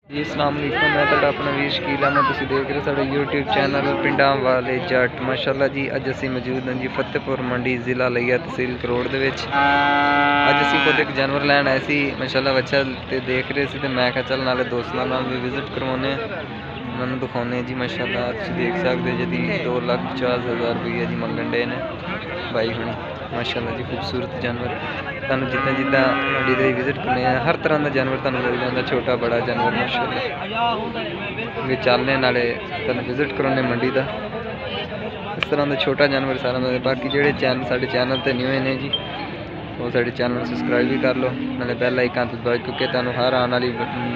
जी अस्सलाम वालेकुम, मैं तुहाडा अपना वीर शकील अहमद। तुसीं देख रहे साडा यूट्यूब चैनल पिंडां वाले जट। माशाअल्लाह जी, अज असीं मौजूद हैं जी फतेहपुर मंडी, जिला लिया तहसील करोड़ दे विच। अज असीं खुद एक जानवर लैण आए सी, माशाअल्लाह बच्चा ते देख रहे सी ते मैं कहा चल नाले दोस्तां नाल भी विजिट करवाने उन्होंने दिखाने जी। माशाअल्लाह तुसीं देख सकदे जी 2,50,000 रुपये जी मंगन डे ने भाई हुणी। माशाअल्लाह जी खूबसूरत जानवर तुहानूं जिद्दां जिद्दां मंडी दे विजिट करने हर तरह का जानवर तुहानूं मिल जाता, छोटा बड़ा जानवर माशाअल्लाह। भी चलने नाले तुहानूं विजिट करवाने मंडी का इस तरह का छोटा जानवर सारा। बाकी जोड़े चैनल साढ़े चैनल पर न्यू ने जी वो साढ़े चैनल सबसक्राइब भी कर लो, नाले बेल आइकन तो दबाओ क्योंकि तुहानूं हर आने वाली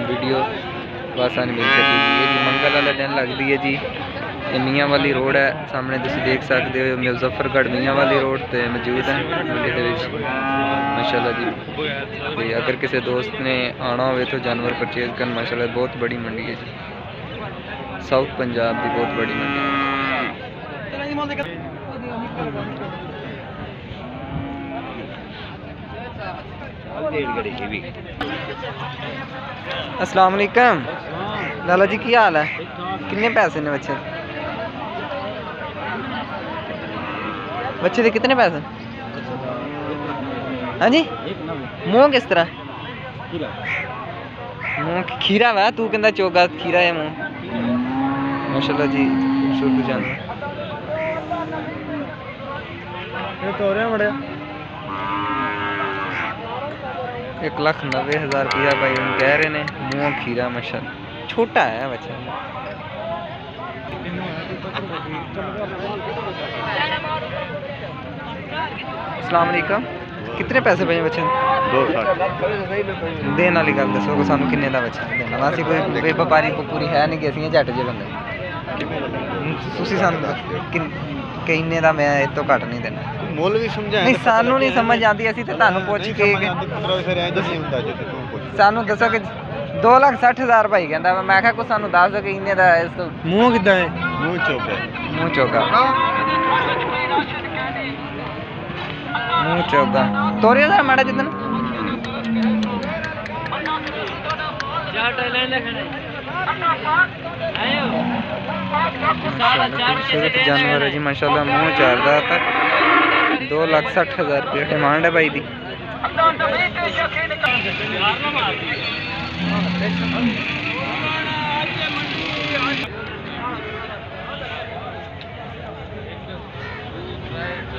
वीडियो आसानी मिल सकेगी। ये जी मंगल वाले दिन लगती है जी। ये मियाँ वाली रोड है सामने, तुसीं देख सकते हो मुजफ्फरगढ़ मियाँ वाली रोड पर मौजूद है मंडी के माशाअल्लाह जी। तो अगर किसी दोस्त ने आना हो तो जानवर परचेज कर, माशाअल्लाह बहुत बड़ी मंडी है जी, साउथ पंजाब की बहुत बड़ी मंडी है। अस्सलाम वालेकुम लाला जी, की हाल है? कितने पैसे ने बच्चे? बच्चे के कितने पैसे? हाँ जी, मुँह किस तरह? मुँह खीरा वा, तू कहता चोगा खीरा है मुँह। माशाअल्लाह जी खूबसूरत जानवर। बड़े 1,90,000 रुपया भाई हम कह रहे हैं। मुँह खीरा माशाअल्लाह, छोटा है बच्चा। अस्सलाम वालेकुम, कितने पैसे पे बच्चे? 260 देने वाली गल दसो, सानू किन्ने दा बच्चा देना? असीं कोई व्यापारी पूरी है नहीं कि असीं झट जे बंदे। तुसीं सानू किन्ने दा? मैं इस तो घट नहीं देना। मुल भी समझाया नहीं, सानू नहीं समझ आती, असीं ते तुहानू पुछ के सानू दसो कि 2,60,000 भाई कहंदा। मैं कहा कुछ सानू दस दो कि इन्ने दा। इस तो मुंह किद्दां है? मुंह चौका। मुँह चौका, मुँह चौका। तोरिया दा माड़ा जिद्दन खूबसूरत जानवर है जी माशाअल्लाह। मुँह चारदा तक 2,60,000 रुपये डिमांड है भाई दी।